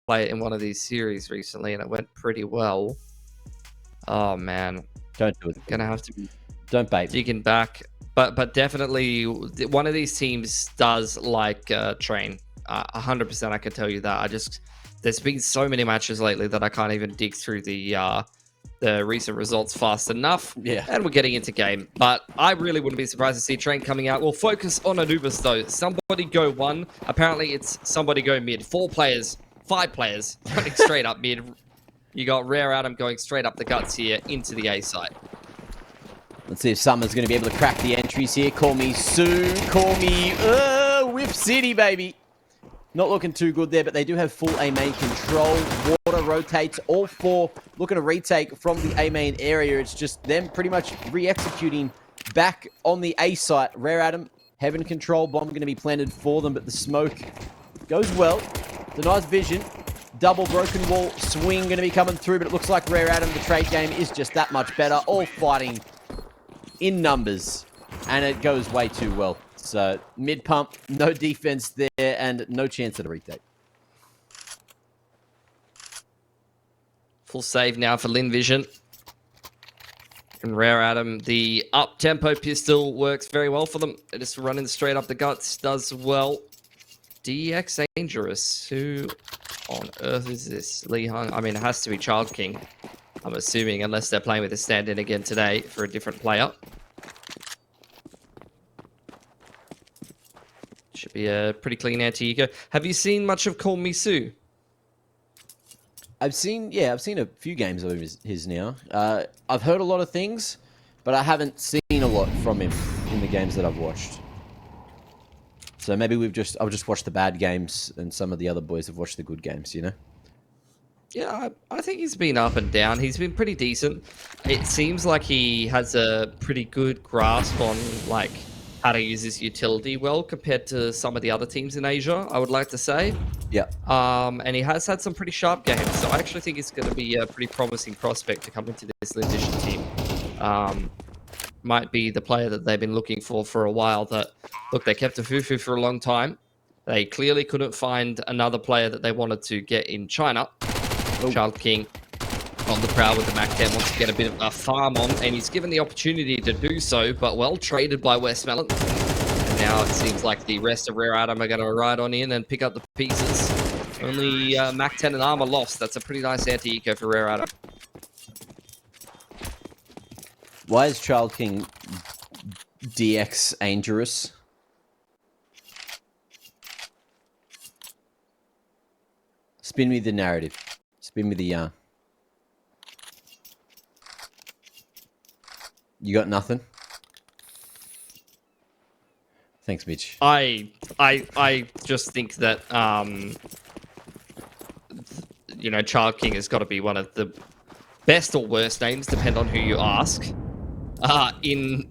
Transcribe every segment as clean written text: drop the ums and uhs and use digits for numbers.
play it in one of these series recently, and it went pretty well. Oh man, Don't do it. Gonna have to be Don't bait me. digging back, but definitely one of these teams does like train. 100%, I can tell you that. There's been so many matches lately that I can't even dig through the recent results fast enough. Yeah. And we're getting into game. But I really wouldn't be surprised to see Train coming out. We'll focus on Anubis, though. Somebody go one. Apparently, it's somebody go mid. 5 players running straight up mid. You got Rare Adam going straight up the guts here into the A side. Let's see if Summer's going to be able to crack the entries here. Call me Sue. Call me Whip City, baby. Not looking too good there, but they do have full A main control. Water rotates. All 4 looking to retake from the A main area. It's just them pretty much re-executing back on the A site. Rare Adam, Heaven control bomb going to be planted for them, but the smoke goes well. Denies vision. Double broken wall swing going to be coming through, but it looks like Rare Adam, the trade game, is just that much better. All fighting in numbers, and it goes way too well. So mid pump, no defense there, and no chance at a retake. Full save now for Lynn Vision. And Rare Adam, the up-tempo pistol works very well for them. Just running straight up the guts does well. DX Dangerous. Who on earth is this? Lee Hung. I mean, it has to be Child King, I'm assuming, unless they're playing with a stand-in again today for a different player. Should be a pretty clean anti-eco. Have you seen much of Call Me Sue? I've seen a few games of his now. I've heard a lot of things, but I haven't seen a lot from him in the games that I've watched. So maybe I've just watched the bad games, and some of the other boys have watched the good games, you know? Yeah, I think he's been up and down. He's been pretty decent. It seems like he has a pretty good grasp on, like, how to use his utility well compared to some of the other teams in Asia, I would like to say. Yeah. And he has had some pretty sharp games, so I actually think he's going to be a pretty promising prospect to come into this Lynn Vision team. Might be the player that they've been looking for a while. Look, they kept a Fufu for a long time. They clearly couldn't find another player that they wanted to get in China. Child King on the prowl with the MAC-10 wants to get a bit of a farm on, and he's given the opportunity to do so, but well traded by Westmelon. And now it seems like the rest of Rare Adam are going to ride on in and pick up the pieces. Only MAC-10 and armor lost. That's a pretty nice anti-eco for Rare Adam. Why is Child King DX dangerous? Spin me the narrative. Spin me the yarn. You got nothing? Thanks, Mitch. I just think that you know, Child King has got to be one of the best or worst names, depend on who you ask. In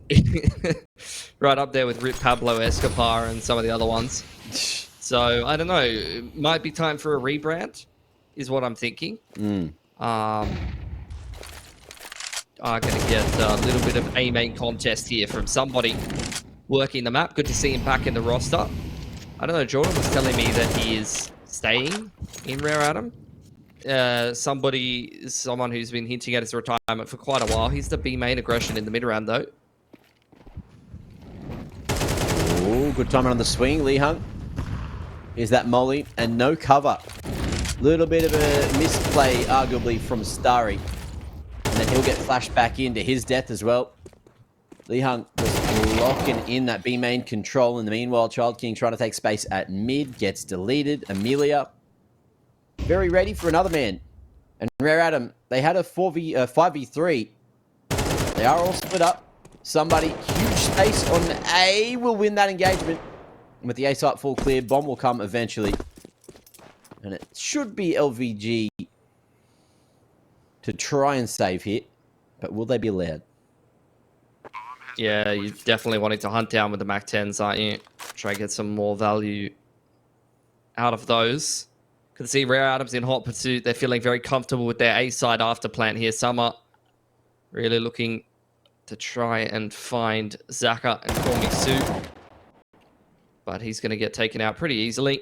right up there with Rip Pablo Escobar and some of the other ones. So I don't know. It might be time for a rebrand, is what I'm thinking. I'm going to get a little bit of a main contest here from somebody working the map. Good to see him back in the roster. I don't know, Jordan was telling me that he is staying in Rare Adam. Someone who's been hinting at his retirement for quite a while. He's the B main aggression in the mid round, though. Oh, good timing on the swing, Lee Hung. Here's that molly, and no cover. Little bit of a misplay, arguably, from Starry. And then he'll get flashed back into his death as well. Lee Hung was locking in that B main control. In the meanwhile, Child King trying to take space at mid, gets deleted. Amelia, very ready for another man. And Rare Adam, they had a 5v3. They are all split up. Somebody, huge space on A, will win that engagement. And with the A site full clear, bomb will come eventually. And it should be LVG to try and save here. But will they be allowed? Yeah, you definitely wanting to hunt down with the MAC-10s, aren't you? Try and get some more value out of those. Can see Rare Adam's in hot pursuit. They're feeling very comfortable with their A-side after plant here. Summer really looking to try and find Zaka and Call Me Sue. But he's going to get taken out pretty easily.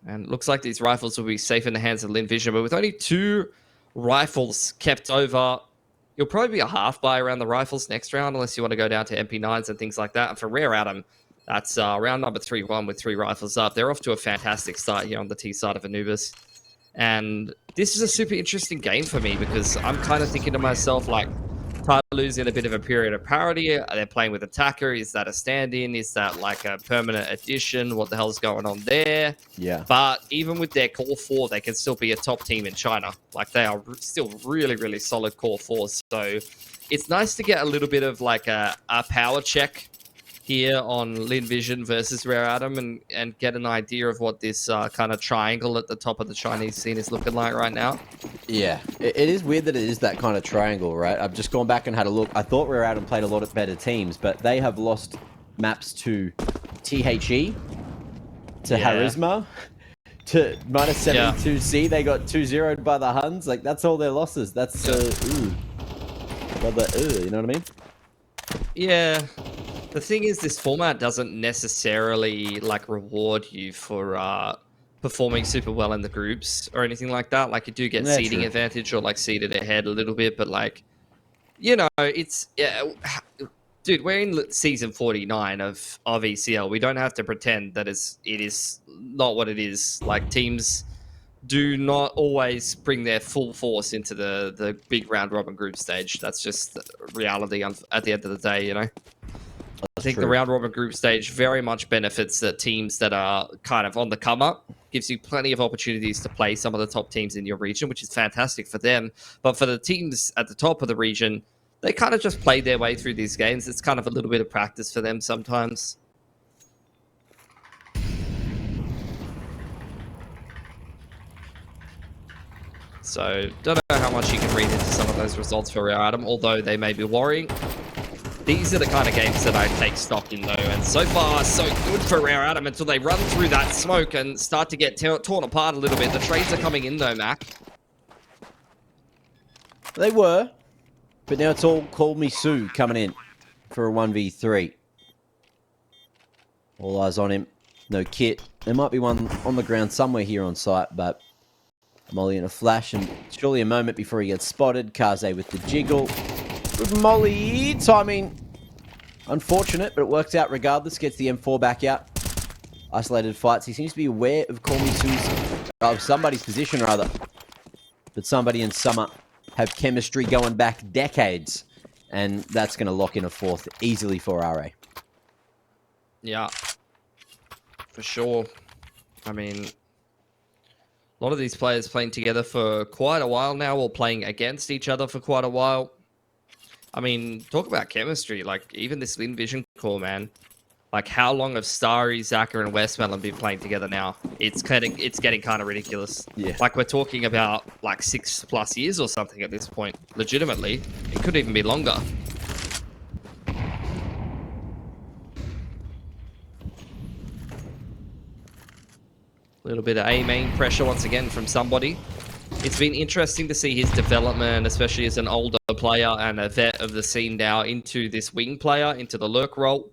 And looks like these rifles will be safe in the hands of Lynn Vision. But with only 2 rifles kept over, you'll probably be a half buy around the rifles next round, unless you want to go down to MP9s and things like that. And for Rare Atom, that's round number 3-1 with 3 rifles up. They're off to a fantastic start here on the T side of Anubis. And this is a super interesting game for me because I'm kind of thinking to myself, like, Tyloo's in a bit of a period of parity. They're playing with Attacker. Is that a stand-in? Is that like a permanent addition? What the hell's going on there? Yeah. But even with their core 4, they can still be a top team in China. Like, they are still really, really solid core 4s. So it's nice to get a little bit of like a power check here on Lynn Vision versus Rare Atom and get an idea of what this kind of triangle at the top of the Chinese scene is looking like right now. Yeah, it is weird that it is that kind of triangle, right? I've just gone back and had a look. I thought Rare Atom played a lot of better teams, but they have lost maps to THE, to Harisma, to -72C. They got 2-0'd by the Huns. Like, that's all their losses. That's, you know what I mean? Yeah. The thing is, this format doesn't necessarily like reward you for performing super well in the groups or anything like that. Like, you do get seeding advantage or like seeded ahead a little bit, but like, you know, it's dude, we're in season 49 of ECL. We don't have to pretend that it is not what it is. Like, teams do not always bring their full force into the big round robin group stage. That's just reality at the end of the day, you know. I think the round robin group stage very much benefits the teams that are kind of on the come up. Gives you plenty of opportunities to play some of the top teams in your region, which is fantastic for them. But for the teams at the top of the region, they kind of just play their way through these games. It's kind of a little bit of practice for them sometimes. So, don't know how much you can read into some of those results for Rare Atom, although they may be worrying. These are the kind of games that I take stock in, though, and so far, so good for Rare Atom until they run through that smoke and start to get torn apart a little bit. The trades are coming in, though, Mac. They were, but now it's all Call Me Sue coming in for a 1v3. All eyes on him. No kit. There might be one on the ground somewhere here on site, but Molly in a flash, and surely a moment before he gets spotted. Kaze with the jiggle. With Molly, timing unfortunate, but it works out regardless. Gets the M4 back out. Isolated fights. He seems to be aware of Call Me Sue's, of somebody's position rather. But somebody in Summer have chemistry going back decades, and that's going to lock in a 4th easily for RA. Yeah, for sure. I mean, a lot of these players playing together for quite a while now, or playing against each other for quite a while. I mean, talk about chemistry. Like, even this Lynn Vision core, man. Like, how long have Starry, Zaka, and Westmelon been playing together now? It's getting kind of ridiculous. Yeah. Like, we're talking about, like, 6+ years or something at this point. Legitimately. It could even be longer. A little bit of A-main pressure once again from somebody. It's been interesting to see his development, especially as an older player and a vet of the scene now, into this wing player, into the lurk role.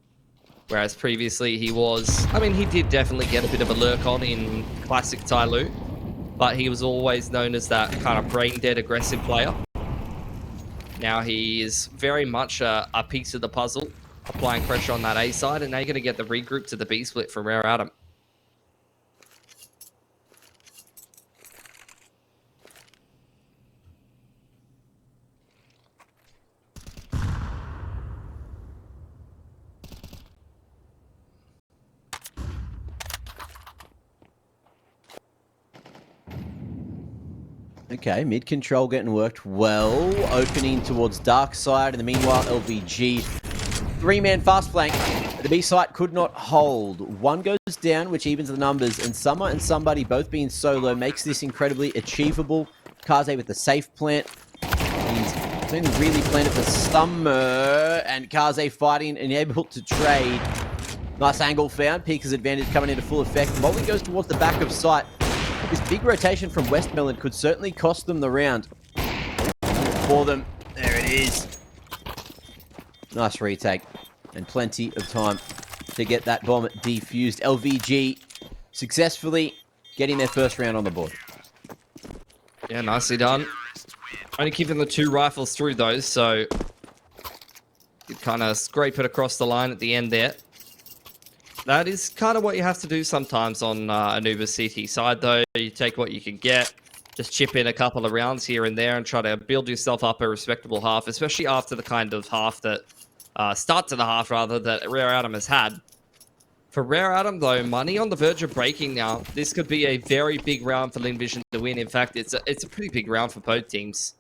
Whereas previously he was, I mean, he did definitely get a bit of a lurk on in classic Tyloo, but he was always known as that kind of brain-dead aggressive player. Now he is very much a piece of the puzzle, applying pressure on that A side, and now you're going to get the regroup to the B split from Rare Atom. Okay, mid control getting worked well. Opening towards dark side. In the meanwhile, LVG. 3-man fast flank. The B site could not hold. One goes down, which evens the numbers. And Summer and somebody both being solo makes this incredibly achievable. Kaze with the safe plant. He's only really planted for Summer. And Kaze fighting and able to trade. Nice angle found. Peeka's advantage coming into full effect. Molly goes towards the back of site. This big rotation from Westmelon could certainly cost them the round. For them. There it is. Nice retake. And plenty of time to get that bomb defused. LVG successfully getting their first round on the board. Yeah, nicely done. Only keeping the 2 rifles through those, so you kind of scrape it across the line at the end there. That is kind of what you have to do sometimes on Anubis CT side, though. You take what you can get, just chip in a couple of rounds here and there and try to build yourself up a respectable half, especially after the kind of half that, start to the half rather, that Rare Adam has had. For Rare Adam, though, money on the verge of breaking now. This could be a very big round for Lynn Vision to win. In fact, it's a pretty big round for both teams.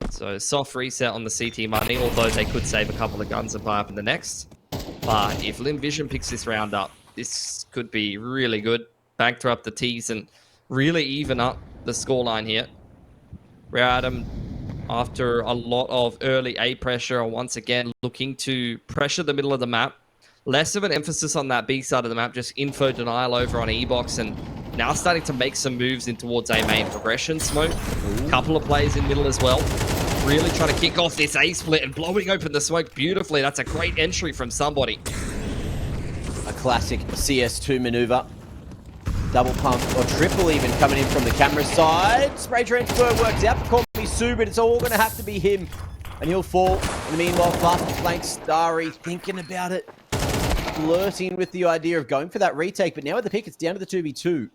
So, soft reset on the CT money, although they could save a couple of guns and buy up in the next. But if Lynn Vision picks this round up, this could be really good. Bank throw up the T's and really even up the scoreline here. Rare Adam, after a lot of early A pressure, are once again looking to pressure the middle of the map. Less of an emphasis on that B side of the map, just info denial over on E-Box, and now starting to make some moves in towards A main progression. Smoke, couple of players in middle as well. Really trying to kick off this A split and blowing open the smoke beautifully. That's a great entry from somebody. A classic CS2 maneuver. Double pump or triple even coming in from the camera side. Spray transfer works out for Call Me Sue, but it's all going to have to be him. And he'll fall. In the meanwhile, fast flank Starry thinking about it. Flirting with the idea of going for that retake, but now at the pick, it's down to the 2v2.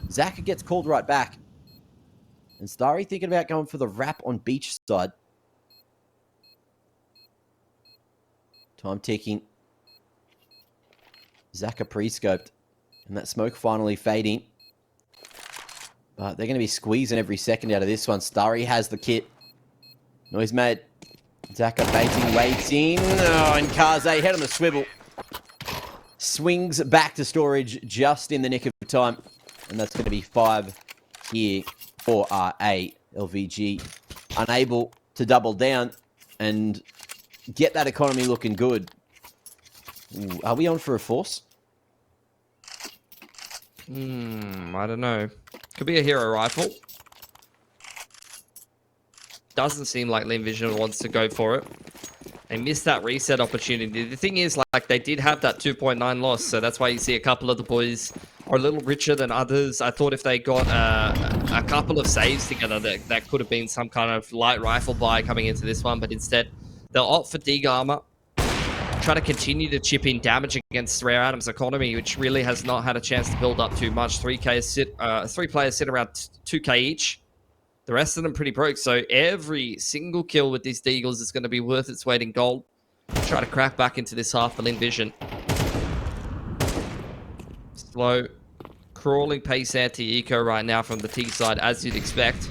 Zaka gets called right back. And Starry thinking about going for the wrap on beach side. Time ticking. Zaka pre-scoped. And that smoke finally fading. But they're going to be squeezing every second out of this one. Starry has the kit. Noise made. Zaka baiting, waiting. Oh, and Kaze head on the swivel. Swings back to storage just in the nick of time. And that's going to be 5 here for RA. LVG unable to double down and get that economy looking good. Ooh, are we on for a force? I don't know. Could be a hero rifle. Doesn't seem like Lynn Vision wants to go for it. They missed that reset opportunity. The thing is, like, they did have that 2.9 loss, so that's why you see a couple of the boys are a little richer than others. I thought if they got a couple of saves together, that could have been some kind of light rifle buy coming into this one, but instead, they'll opt for Dig Armor. Try to continue to chip in damage against Rare Adam's economy, which really has not had a chance to build up too much. 3 players sit around 2k each. The rest of them pretty broke, so every single kill with these Deagles is going to be worth its weight in gold. Try to crack back into this half for Lynn Vision. Slow, crawling pace anti-eco right now from the T side, as you'd expect.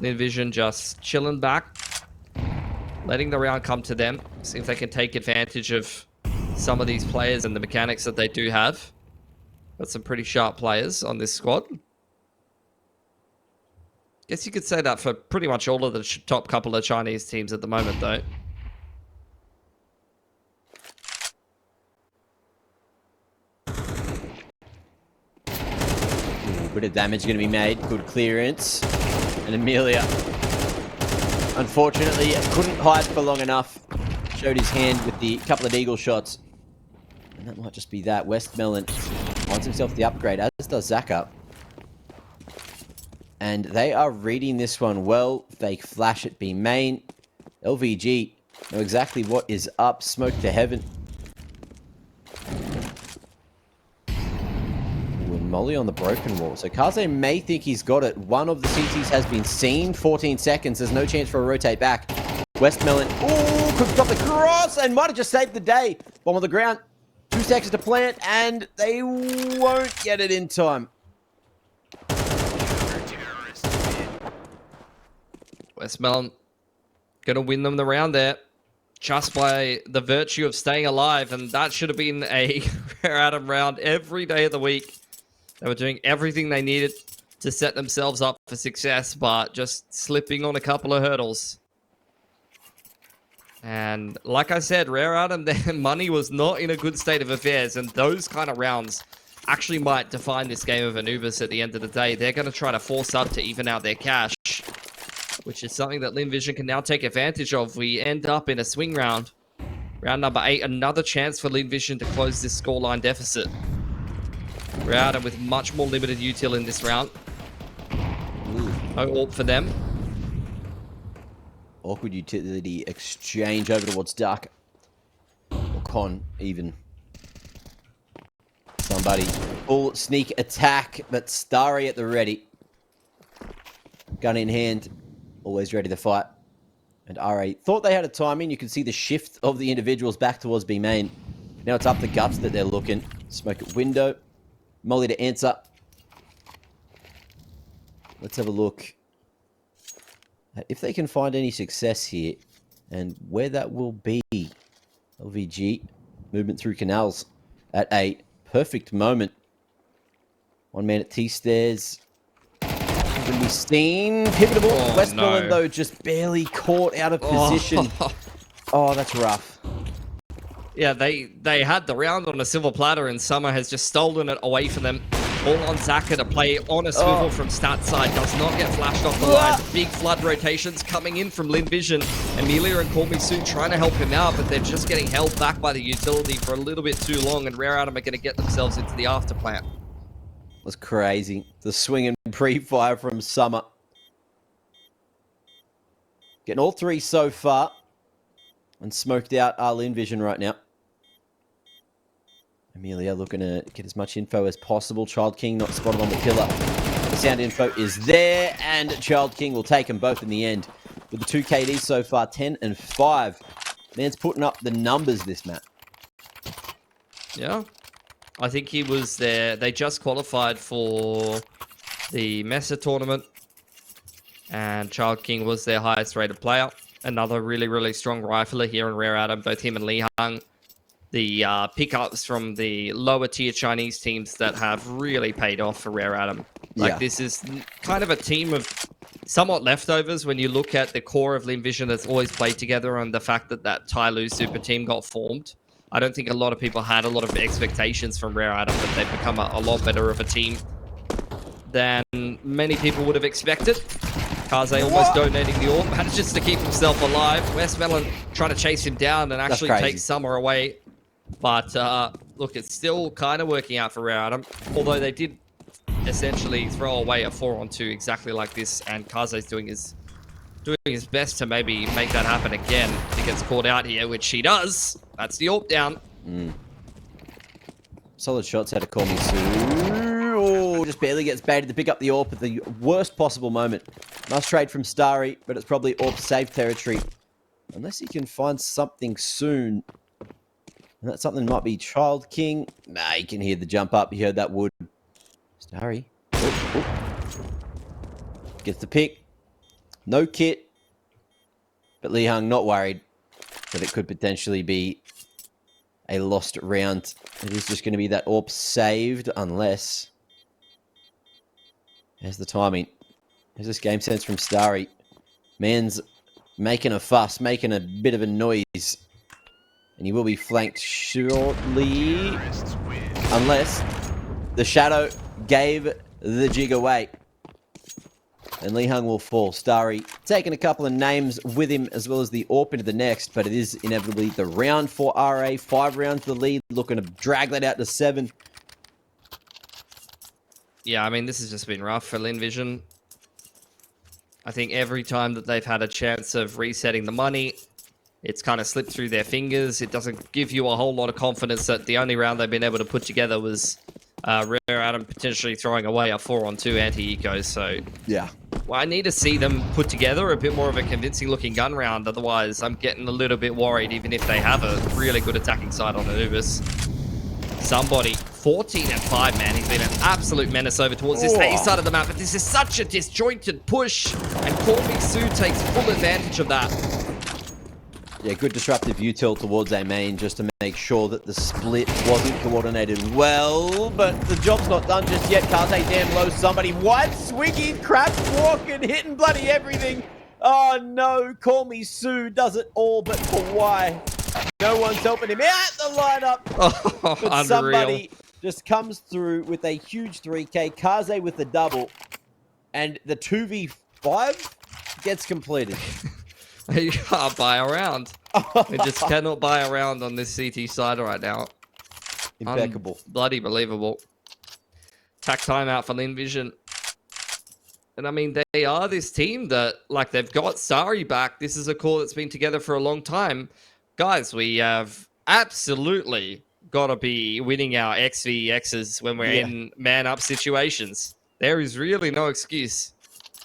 Lynn Vision just chilling back, letting the round come to them. See if they can take advantage of some of these players and the mechanics that they do have. Got some pretty sharp players on this squad. Guess you could say that for pretty much all of the top couple of Chinese teams at the moment, though. Ooh, bit of damage going to be made. Good clearance. And Amelia, unfortunately, couldn't hide for long enough. Showed his hand with the couple of eagle shots. And that might just be that. Westmelon finds himself the upgrade, as does Zaka. And they are reading this one well. Fake flash at B main. LVG know exactly what is up. Smoke to heaven. Ooh, and Molly on the broken wall. So Kaze may think he's got it. One of the CTs has been seen. 14 seconds. There's no chance for a rotate back. Westmelon. Ooh, could stop the cross and might have just saved the day. Bomb on the ground. 2 seconds to plant and they won't get it in time. Westmelon gonna win them the round there just by the virtue of staying alive, and that should have been a Rare Adam round every day of the week. They were doing everything they needed to set themselves up for success, but just slipping on a couple of hurdles. And like I said, Rare Adam, their money was not in a good state of affairs, and those kind of rounds actually might define this game of Anubis at the end of the day. They're going to try to force up to even out their cash, which is something that Lynn Vision can now take advantage of. We end up in a swing round. Round number 8, another chance for Lynn Vision to close this scoreline deficit. Rare Adam with much more limited util in this round. No AWP for them. Awkward utility exchange over towards Duck. Or Con, even. Somebody. Full sneak attack, but Starry at the ready. Gun in hand. Always ready to fight. And RA thought they had a timing. You can see the shift of the individuals back towards B main. Now it's up the guts that they're looking. Smoke at window. Molly to answer. Let's have a look at if they can find any success here and where that will be. LVG movement through canals at a perfect moment. One man at T-stairs. Can be seen. Pivotable. Westmoreland, though, just barely caught out of position. Oh, that's rough. Yeah, they had the round on a silver platter, and Summer has just stolen it away from them. All on Zaka to play on a swivel from stat side. Does not get flashed off the line. Big flood rotations coming in from Lynn Vision. Amelia and Call Me Soon trying to help him out, but they're just getting held back by the utility for a little bit too long, and Rare Adam are going to get themselves into the after plant. Was crazy. The swing and pre-fire from Summer. Getting all three so far. And smoked out our Lynn Vision right now. Amelia looking to get as much info as possible. Child King not spotted on the pillar. The sound info is there, and Child King will take them both in the end. With the 2 KDs so far, 10 and 5. Man's putting up the numbers this map. Yeah. I think he was there. They just qualified for the Mesa tournament, and Child King was their highest rated player. Another really, really strong rifler here in Rare Adam. Both him and Li Hung. The pickups from the lower tier Chinese teams that have really paid off for Rare Adam. Like, this is kind of a team of somewhat leftovers when you look at the core of Lynn Vision that's always played together, and the fact that that Tai Lu super team got formed. I don't think a lot of people had a lot of expectations from Rare Adam, but they've become a lot better of a team than many people would have expected. Kaze almost donating the AWP, manages to keep himself alive. Westmelon trying to chase him down and actually take Summer away. But look, it's still kind of working out for Rare Adam, although they did essentially throw away a 4-on-2 exactly like this, and Kaze's doing his best to maybe make that happen again. He gets caught out here, which he does. That's the AWP down. Solid shots out of Call Me Soon. Oh, just barely gets baited to pick up the AWP at the worst possible moment. Must trade from Starry, but it's probably AWP safe territory. Unless he can find something soon. And that something might be Child King. Nah, you can hear the jump up. You heard that wood. Starry. Gets the pick. No kit. But Li Hung not worried that it could potentially be a lost round. It is just going to be that AWP saved unless... There's the timing. There's this game sense from Starry. Man's making a fuss, making a bit of a noise. And he will be flanked shortly. Unless the shadow gave the jig away. And Li Hung will fall. Starry taking a couple of names with him as well as the AWP into the next. But it is inevitably the round for RA. 5 rounds the lead. Looking to drag that out to 7. Yeah, I mean, this has just been rough for Lynn Vision. I think every time that they've had a chance of resetting the money, it's kind of slipped through their fingers. It doesn't give you a whole lot of confidence that the only round they've been able to put together was Rare Adam potentially throwing away a 4-on-2 anti-eco. So yeah, well, I need to see them put together a bit more of a convincing looking gun round. Otherwise, I'm getting a little bit worried, even if they have a really good attacking side on Anubis. Somebody, 14 and 5, man. He's been an absolute menace over towards this A side of the map, but this is such a disjointed push, and Call Me Sue takes full advantage of that. Yeah, good disruptive util towards A main just to make sure that the split wasn't coordinated well, but the job's not done just yet. Kaze damn low, somebody white swinging, crap walking, hitting bloody everything. Oh no, Call Me Sue does it all, but for why? No one's helping him out the lineup. Oh, but somebody just comes through with a huge 3K. Kaze with the double. And the 2v5 gets completed. You can't buy a round. We just cannot buy a round on this CT side right now. Impeccable. Bloody believable. Tack timeout for Lynn Vision. And I mean, they are this team that, like, they've got Sari back. This is a core that's been together for a long time. Guys, we have absolutely got to be winning our XVXs when we're in man-up situations. There is really no excuse.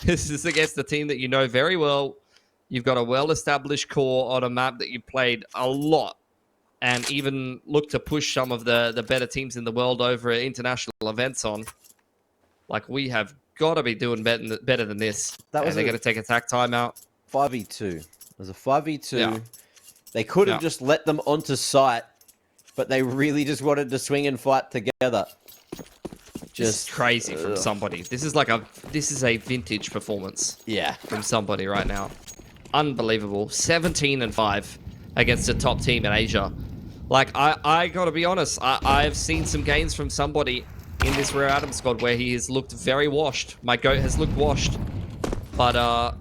This is against the team that you know very well. You've got a well-established core on a map that you've played a lot and even look to push some of the better teams in the world over at international events on. Like, we have got to be doing better than this. That was and they're going to take attack timeout. 5v2. It was a 5v2. Yeah. They could have just let them onto site, but they really just wanted to swing and fight together. Just crazy from somebody. This is a vintage performance. Yeah. From somebody right now. Unbelievable. 17-5 against a top team in Asia. Like, I gotta be honest, I've seen some games from somebody in this Rare Adam squad where he has looked very washed. My goat has looked washed. But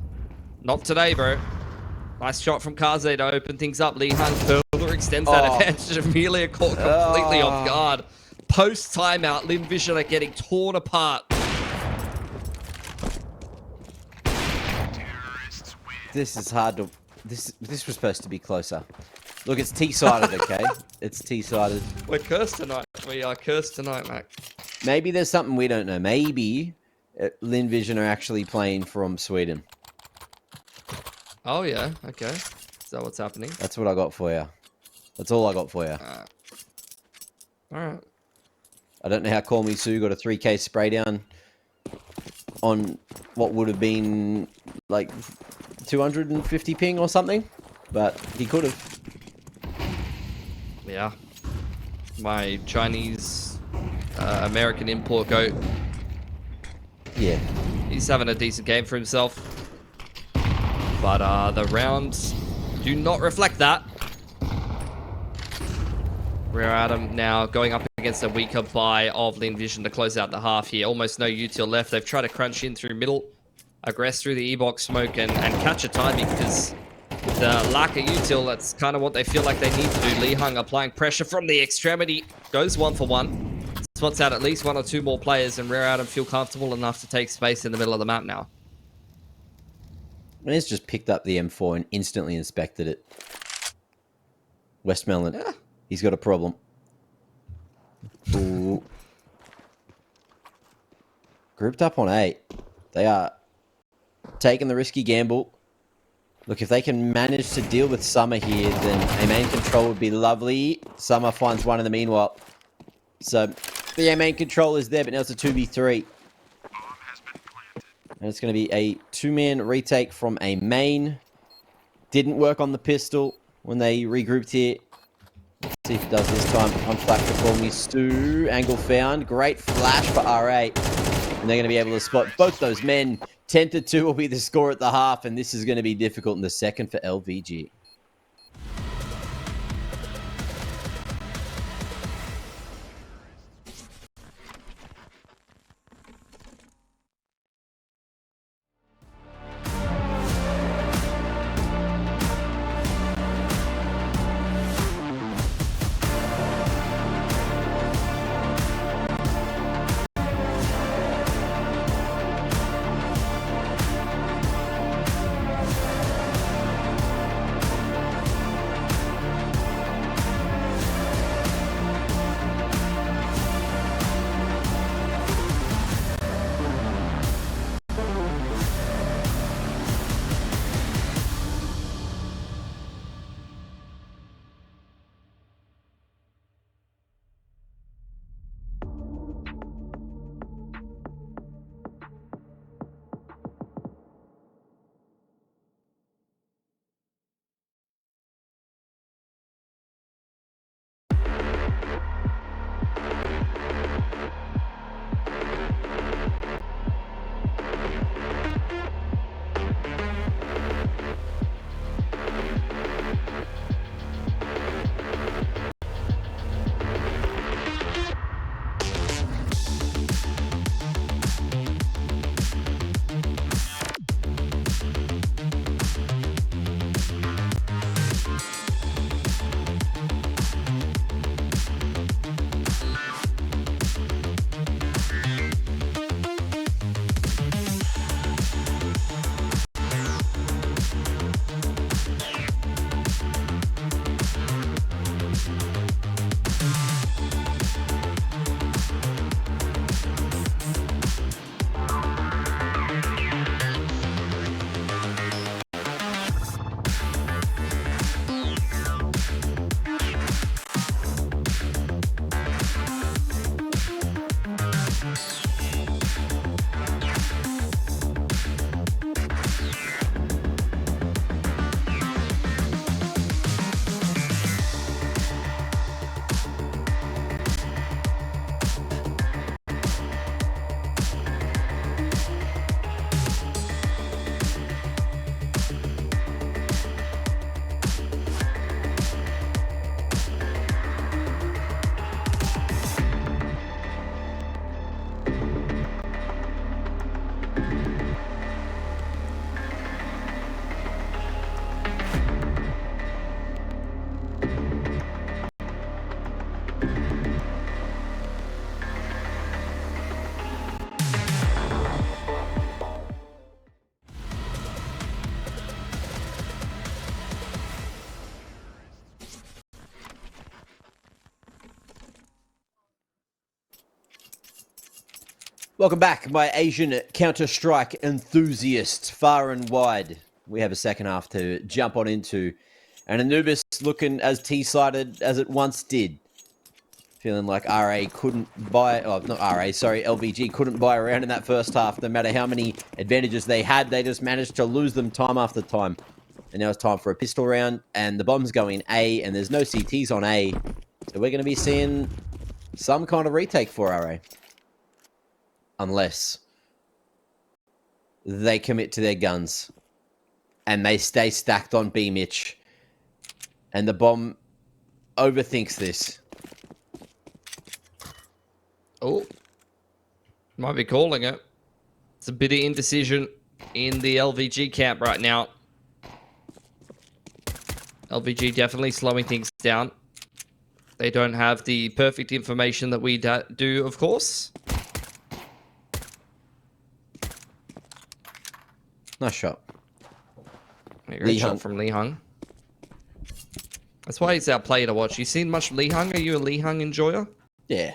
not today, bro. Nice shot from Kaze to open things up. Lee Hung further extends that advantage. Amelia caught completely off guard. Post timeout, Lynn Vision are getting torn apart. This is hard to... This was supposed to be closer. Look, it's T-sided, okay? It's T-sided. We're cursed tonight. We are cursed tonight, Mac. Maybe there's something we don't know. Maybe Lynn Vision are actually playing from Sweden. Oh, yeah. Okay. Is that what's happening? That's what I got for you. That's all I got for you. All right. I don't know how Call Me Sue got a 3k spray down on what would have been like 250 ping or something, but he could have. Yeah. My Chinese American import goat. Yeah. He's having a decent game for himself. But the rounds do not reflect that. Rare Adam now going up against a weaker buy of Lynn Vision to close out the half here. Almost no util left. They've tried to crunch in through middle, aggress through the E-box smoke, and catch a timing because the lack of util, that's kind of what they feel like they need to do. Lee Hung applying pressure from the extremity. Goes 1-for-1. Spots out at least one or two more players, and Rare Adam feel comfortable enough to take space in the middle of the map now. And he's just picked up the M4 and instantly inspected it. Westmelon. Yeah. He's got a problem. Ooh. Grouped up on 8. They are taking the risky gamble. Look, if they can manage to deal with Summer here, then a main control would be lovely. Summer finds one in the meanwhile. So, the main control is there, but now it's a 2v3. And it's going to be a 2-man retake from a main. Didn't work on the pistol when they regrouped here. Let's see if it does this time. On flash to Call Me Stu. Angle found. Great flash for R8. And they're going to be able to spot both those men. 10-2 will be the score at the half. And this is going to be difficult in the second for LVG. Welcome back, my Asian Counter-Strike enthusiasts, far and wide. We have a second half to jump on into. And Anubis looking as T-sided as it once did. Feeling like RA couldn't buy... Oh, not RA, sorry, LVG couldn't buy around in that first half. No matter how many advantages they had, they just managed to lose them time after time. And now it's time for a pistol round. And the bomb's going A, and there's no CTs on A. So we're going to be seeing some kind of retake for RA. Unless they commit to their guns and they stay stacked on B, Mitch. And the bomb overthinks this. Oh, might be calling it. It's a bit of indecision in the LVG camp right now. LVG definitely slowing things down. They don't have the perfect information that we do, of course. Nice shot. Great shot from Lee Hung. That's why he's our player to watch. You seen much Lee Hung? Are you a Lee Hung enjoyer? Yeah.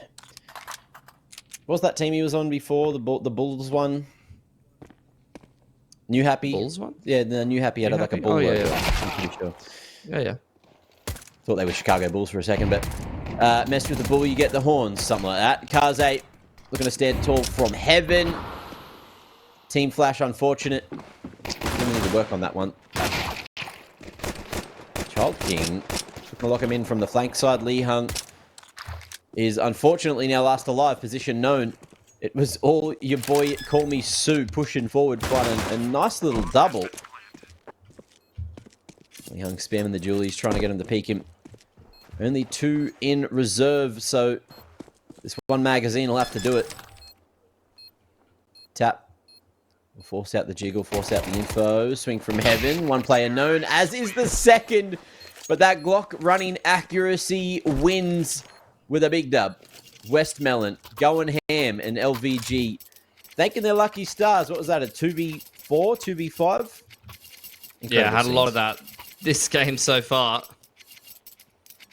What was that team he was on before? The Bulls one? New Happy? Bulls one? Yeah, the New Happy had like a bull. Oh, yeah, logo, yeah. I'm pretty sure. Yeah. Thought they were Chicago Bulls for a second, but mess with the bull, you get the horns, something like that. Kaze looking to stand tall from heaven. Team flash, unfortunate. We need to work on that one. Child King, looking to lock him in from the flank side. Lee Hung is unfortunately now last alive, position known. It was all your boy, Call Me Sue, pushing forward, quite a nice little double. Lee Hung spamming the Julies, trying to get him to peek him. Only 2 in reserve, so this one magazine will have to do it. Tap. We'll force out the jiggle, force out the info. Swing from heaven. One player known, as is the second. But that Glock running accuracy wins with a big dub. Westmelon going ham and LVG thanking their lucky stars. What was that, a 2v4, 2v5? Yeah, had a lot of that this game so far.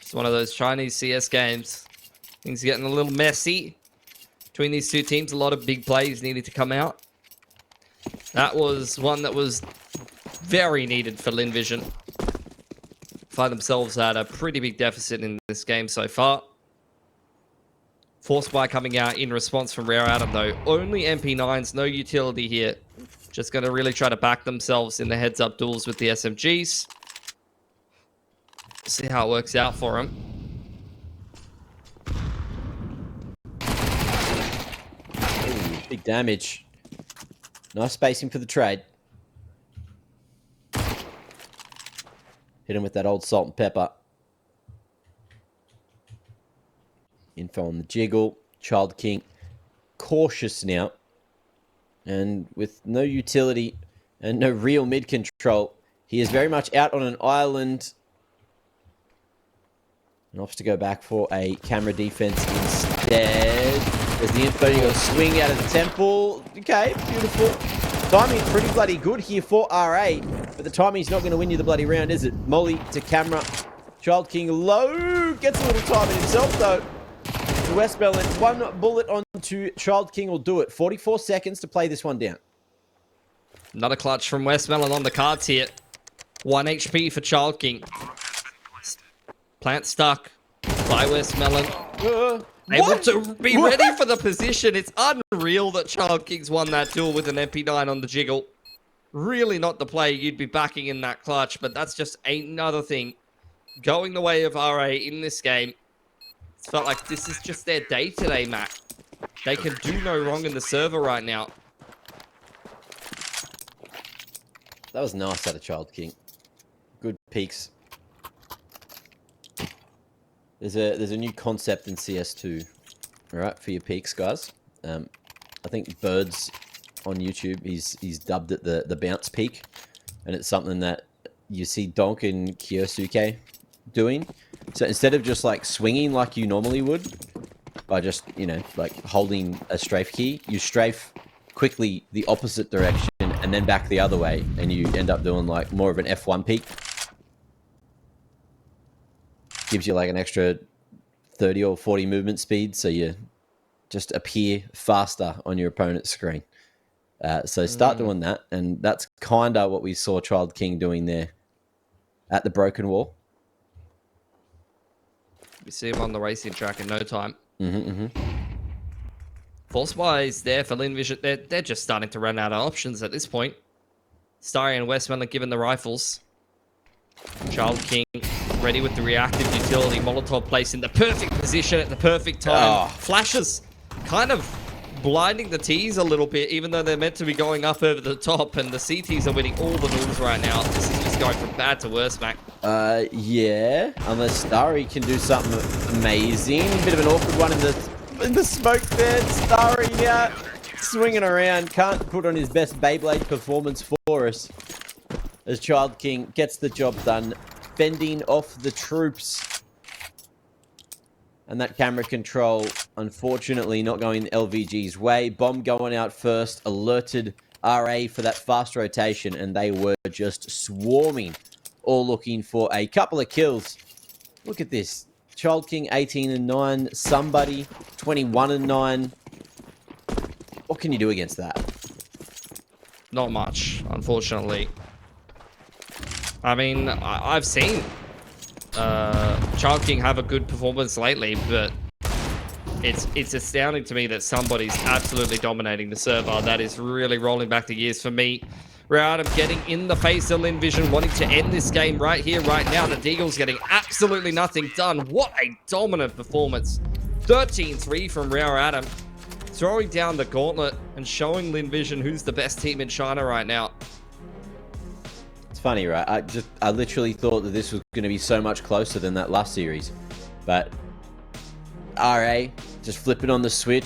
It's one of those Chinese CS games. Things are getting a little messy between these two teams. A lot of big plays needed to come out. That was one that was very needed for Lynn Vision. Find themselves at a pretty big deficit in this game so far. Force Buy coming out in response from Rare Adam though. Only MP9s, no utility here. Just going to really try to back themselves in the heads-up duels with the SMGs. See how it works out for them. Ooh, big damage. Nice spacing for the trade. Hit him with that old salt and pepper. Info on the jiggle. Child King cautious now. And with no utility and no real mid control, he is very much out on an island. And opts to go back for a camera defense instead. There's the info. You got a swing out of the temple. Okay, beautiful. Timing pretty bloody good here for RA. But the timing's not going to win you the bloody round, is it? Molly to camera. Child King low. Gets a little time in himself, though. To Westmelon. One bullet onto Child King will do it. 44 seconds to play this one down. Another clutch from Westmelon on the cards here. 1 HP for Child King. Plant stuck by Westmelon. Able to be ready for the position. It's unreal that Child King's won that duel with an MP9 on the jiggle. Really not the play you'd be backing in that clutch, but that's just another thing going the way of RA in this game. It's felt like this is just their day today, Matt. They can do no wrong in the server right now. That was nice out of Child King. Good peaks. There's a new concept in CS2, all right, for your peaks, guys. I think Birds on YouTube, he's dubbed it the bounce peak, and it's something that you see Donk and Kyosuke doing. So instead of just like swinging like you normally would, by just, you know, like holding a strafe key, you strafe quickly the opposite direction and then back the other way, and you end up doing like more of an F1 peak. Gives you like an extra 30 or 40 movement speed, so you just appear faster on your opponent's screen. So start doing that, and that's kind of what we saw Child King doing there at the Broken Wall. We see him on the racing track in no time. Mm-hmm, mm-hmm. Force-wise there for Lynn Vision. They're just starting to run out of options at this point. Starry and Westmoreland given the rifles. Child King ready with the reactive utility. Molotov placed in the perfect position at the perfect time. Flashes kind of blinding the T's a little bit, even though they're meant to be going up over the top, and the CTs are winning all the duels right now. This is just going from bad to worse, Mac. Yeah, unless Starry can do something amazing. A bit of an awkward one in the smoke there. Starry now swinging around, can't put on his best Beyblade performance for us, as Child King gets the job done, fending off the troops. And that camera control, unfortunately, not going LVG's way. Bomb going out first, alerted RA for that fast rotation, and they were just swarming, all looking for a couple of kills. Look at this. Child King 18-9, somebody 21-9. What can you do against that? Not much, unfortunately. I mean, I've seen Child King have a good performance lately, but it's astounding to me that somebody's absolutely dominating the server. That is really rolling back the years for me. Adam getting in the face of Lynn Vision, wanting to end this game right here, right now. The Deagle's getting absolutely nothing done. What a dominant performance. 13-3 from Real Adam, throwing down the gauntlet and showing Lynn Vision who's the best team in China right now. It's funny, right? I literally thought that this was going to be so much closer than that last series, but RA just flipping on the switch.